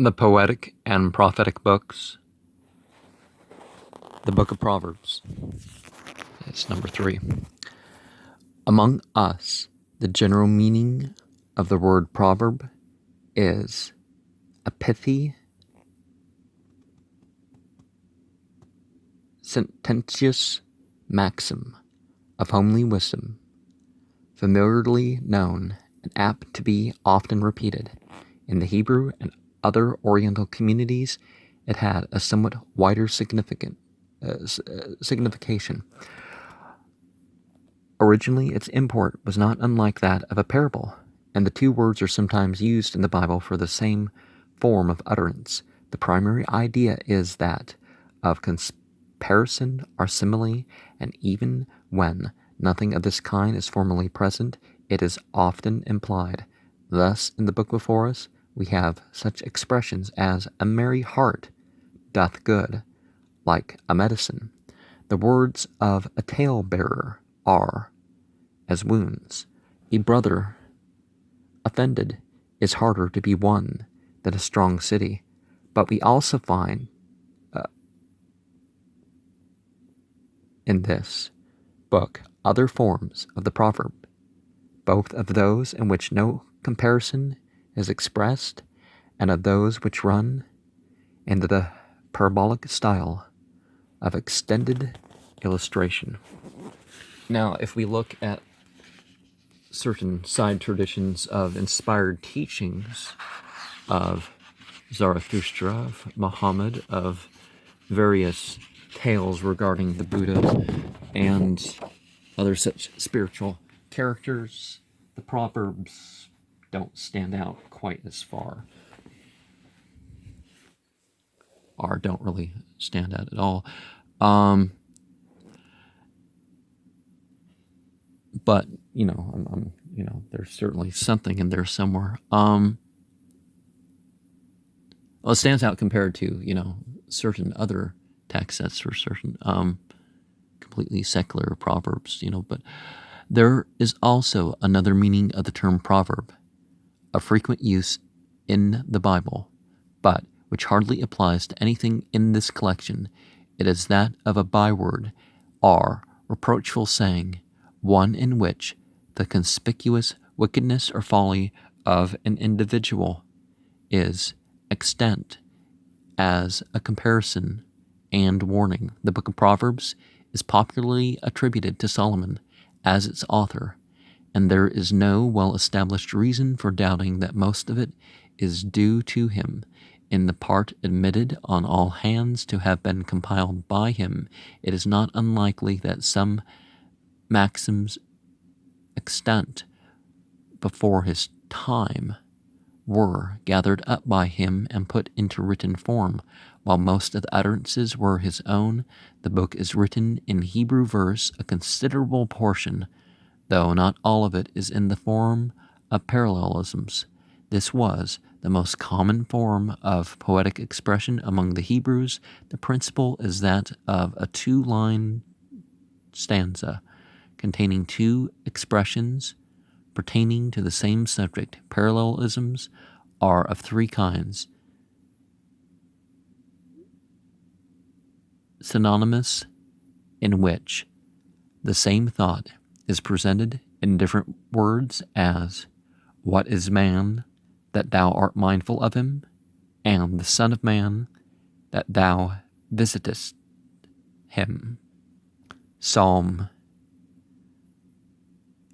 The Poetic and Prophetic books. The Book of Proverbs. It's number 3. Among us, the general meaning of the word proverb is a pithy, sententious maxim of homely wisdom, familiarly known and apt to be often repeated. In the Hebrew and other Oriental communities, it had a somewhat wider signification. Originally, its import was not unlike that of a parable, and the two words are sometimes used in the Bible for the same form of utterance. The primary idea is that of comparison or simile, and even when nothing of this kind is formally present, it is often implied. Thus, in the book before us, we have such expressions as a merry heart doth good, like a medicine. The words of a tale-bearer are as wounds. A brother offended is harder to be won than a strong city. But we also find in this book other forms of the proverb, both of those in which no comparison is expressed and of those which run into the parabolic style of extended illustration. Now, if we look at certain side traditions of inspired teachings of Zarathustra, of Muhammad, of various tales regarding the Buddha and other such spiritual characters, the Proverbs don't stand out quite as far, or don't really stand out at all. But there's certainly something in there somewhere. Well, it stands out compared to certain other text sets for certain completely secular proverbs. But there is also another meaning of the term proverb, a frequent use in the Bible, but which hardly applies to anything in this collection. It is that of a byword or reproachful saying, one in which the conspicuous wickedness or folly of an individual is extant as a comparison and warning. The book of Proverbs is popularly attributed to Solomon as its author, and there is no well-established reason for doubting that most of it is due to him. In the part admitted on all hands to have been compiled by him, it is not unlikely that some maxims extant before his time were gathered up by him and put into written form. While most of the utterances were his own, the book is written in Hebrew verse. A considerable portion, though not all of it, is in the form of parallelisms. This was the most common form of poetic expression among the Hebrews. The principle is that of a 2-line stanza containing 2 expressions pertaining to the same subject. Parallelisms are of 3 kinds: synonymous, in which the same thought is presented in different words, as what is man that thou art mindful of him, and the Son of Man that thou visitest him. Psalm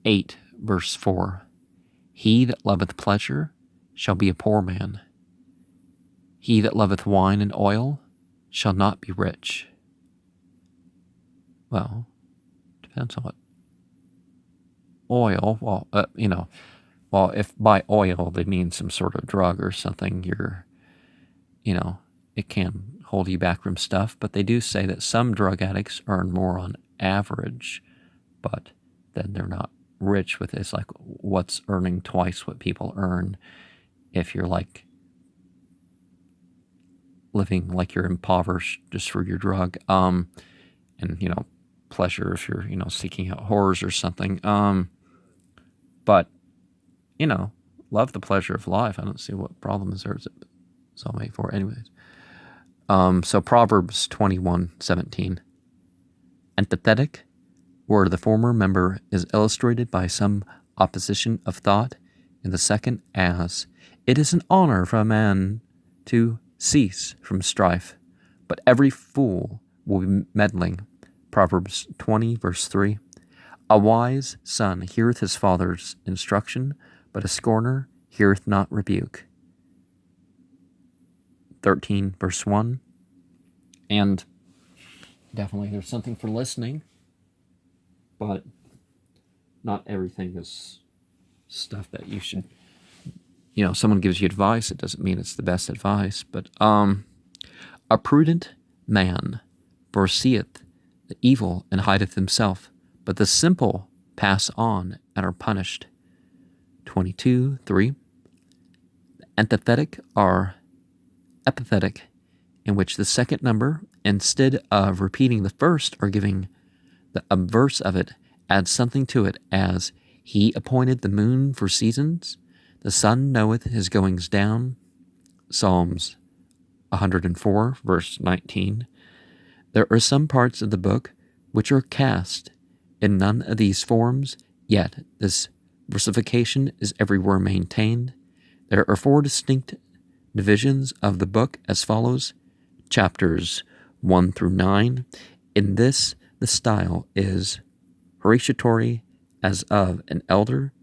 8, verse 4. He that loveth pleasure shall be a poor man. He that loveth wine and oil shall not be rich. Well, depends on what oil. Well, if by oil they mean some sort of drug or something, it can hold you back from stuff. But they do say that some drug addicts earn more on average, but then they're not rich with this. Like, what's earning twice what people earn if you're like living like you're impoverished just for your drug, and pleasure if you're seeking out horrors or something, but love the pleasure of life. I don't see what problem is there. Psalm 84. Anyways. So Proverbs 21:17. Antithetic, where the former member is illustrated by some opposition of thought, and the second as, it is an honor for a man to cease from strife, but every fool will be meddling. Proverbs 20, verse 3. A wise son heareth his father's instruction, but a scorner heareth not rebuke. 13, verse 1. And definitely there's something for listening, but not everything is stuff that you should, someone gives you advice, it doesn't mean it's the best advice. But a prudent man foreseeth the evil and hideth himself, but the simple pass on and are punished. 22:3. Antithetic are epithetic, in which the second number, instead of repeating the first or giving the obverse of it, adds something to it, as, he appointed the moon for seasons, the sun knoweth his goings down. Psalms 104, verse 19. There are some parts of the book which are cast in none of these forms, yet this versification is everywhere maintained. There are 4 distinct divisions of the book as follows. Chapters 1 through 9. In this, the style is hortatory, as of an elder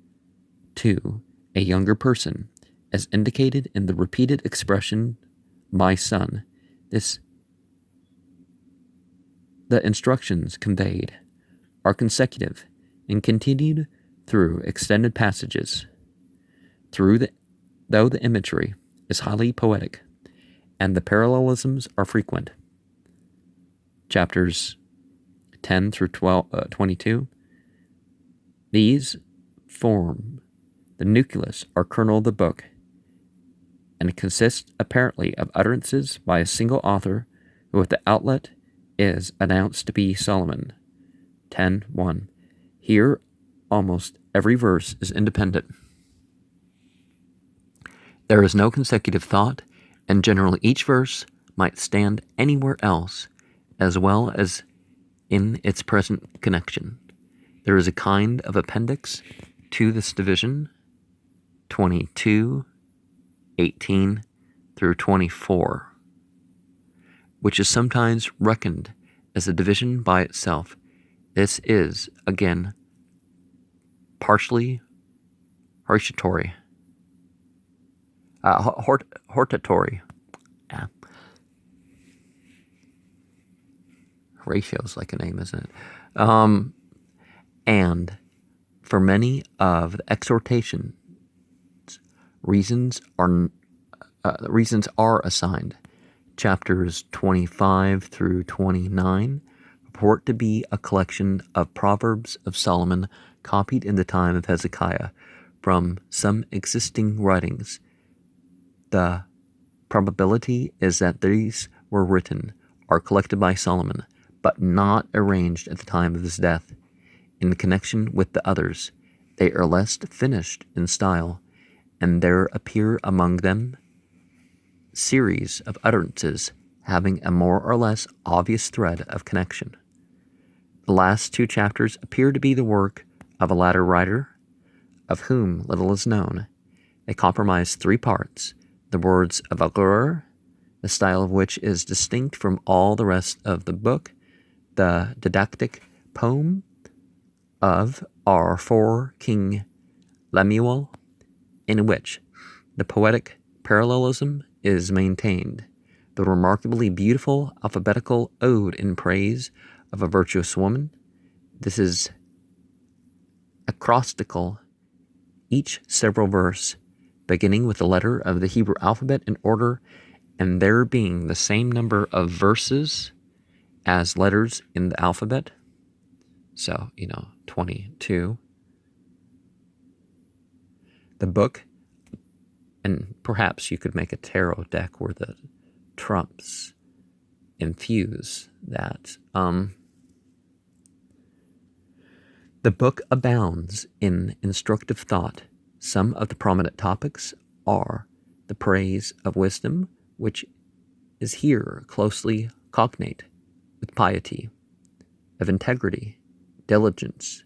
to a younger person, as indicated in the repeated expression, my son. The instructions conveyed are consecutive and continued through extended passages. Though the imagery is highly poetic, and the parallelisms are frequent. Chapters 10 through 22. These form the nucleus or kernel of the book, and consist apparently of utterances by a single author, who with the outlet is announced to be Solomon. 10:1. Here almost every verse is independent. There is no consecutive thought, and generally each verse might stand anywhere else, as well as in its present connection. There is a kind of appendix to this division, 22:18 through 24, which is sometimes reckoned as a division by itself. This is, again, partially hortatory. Hortatory. Yeah. Horatio's like a name, isn't it? And for many of the exhortations, reasons are assigned. Chapters 25 through 29 purport to be a collection of Proverbs of Solomon copied in the time of Hezekiah from some existing writings. The probability is that these were written or collected by Solomon, but not arranged at the time of his death. In connection with the others, they are less finished in style, and there appear among them series of utterances having a more or less obvious thread of connection. The last 2 chapters appear to be the work of a latter writer, of whom little is known. They comprise 3 parts: the words of Allure, the style of which is distinct from all the rest of the book, the didactic poem of our 4 King Lemuel, in which the poetic parallelism is maintained, the remarkably beautiful alphabetical ode in praise of a virtuous woman. This is acrostical, each several verse, beginning with the letter of the Hebrew alphabet in order, and there being the same number of verses as letters in the alphabet. So, 22. The book, and perhaps you could make a tarot deck where the trumps infuse that. The book abounds in instructive thought. Some of the prominent topics are the praise of wisdom, which is here closely cognate with piety, of integrity, diligence,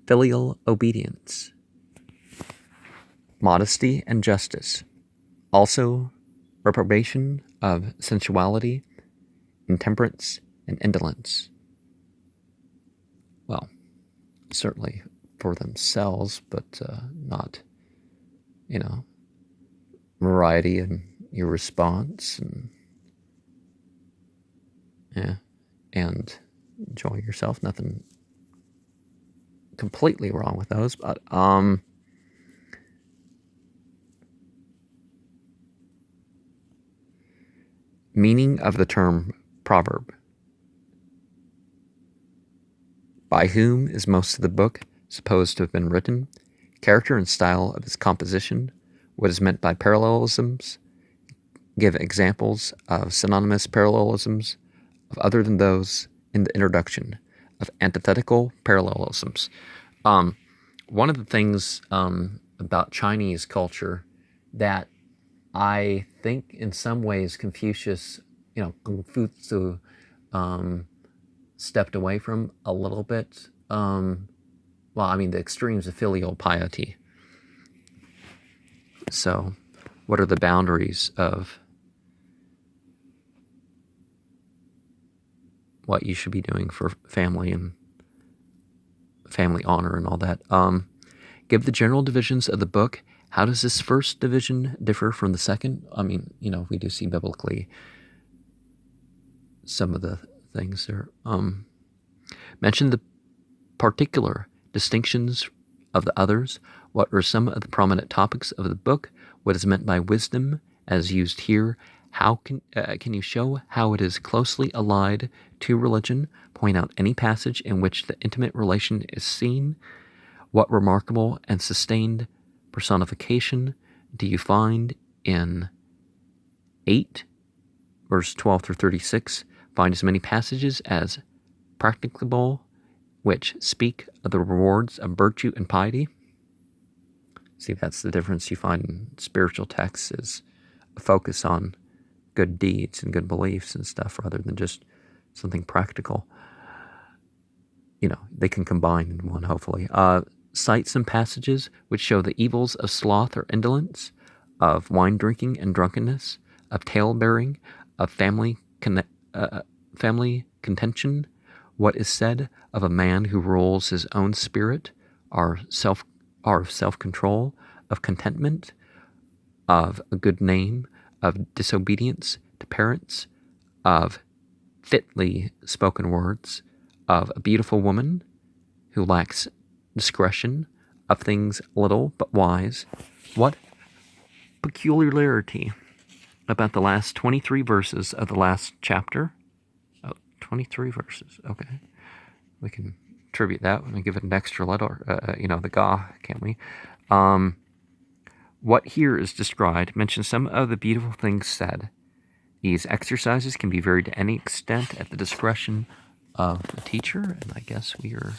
filial obedience, modesty, and justice. Also, reprobation of sensuality, intemperance, and indolence. Well, certainly for themselves, but not, variety in your response, and enjoy yourself. Nothing completely wrong with those, but meaning of the term proverb. By whom is most of the book supposed to have been written? Character and style of its composition. What is meant by parallelisms? Give examples of synonymous parallelisms of other than those in the introduction, of antithetical parallelisms. One of the things about Chinese culture that I think in some ways Confucius, Confucius stepped away from a little bit. The extremes of filial piety. So, what are the boundaries of what you should be doing for family and family honor and all that? Give the general divisions of the book. How does this first division differ from the second? We do see biblically some of the things there. Mention the particular distinctions of the others. What are some of the prominent topics of the book? What is meant by wisdom as used here? How can you show how it is closely allied to religion? Point out any passage in which the intimate relation is seen. What remarkable and sustained personification do you find in 8, verse 12 through 36? Find as many passages as practicable which speak of the rewards of virtue and piety. See, that's the difference you find in spiritual texts, is a focus on good deeds and good beliefs and stuff rather than just something practical. They can combine in one, hopefully. Cite some passages which show the evils of sloth or indolence, of wine drinking and drunkenness, of tale-bearing, of family contention. What is said of a man who rules his own spirit, are of self-control, of contentment, of a good name, of disobedience to parents, of fitly spoken words, of a beautiful woman who lacks discretion, of things little but wise. What peculiarity about the last 23 verses of the last chapter? 23 verses, okay. We can attribute that when we give it an extra letter, the ga, can't we? What here is described mentions some of the beautiful things said. These exercises can be varied to any extent at the discretion of the teacher, and I guess we are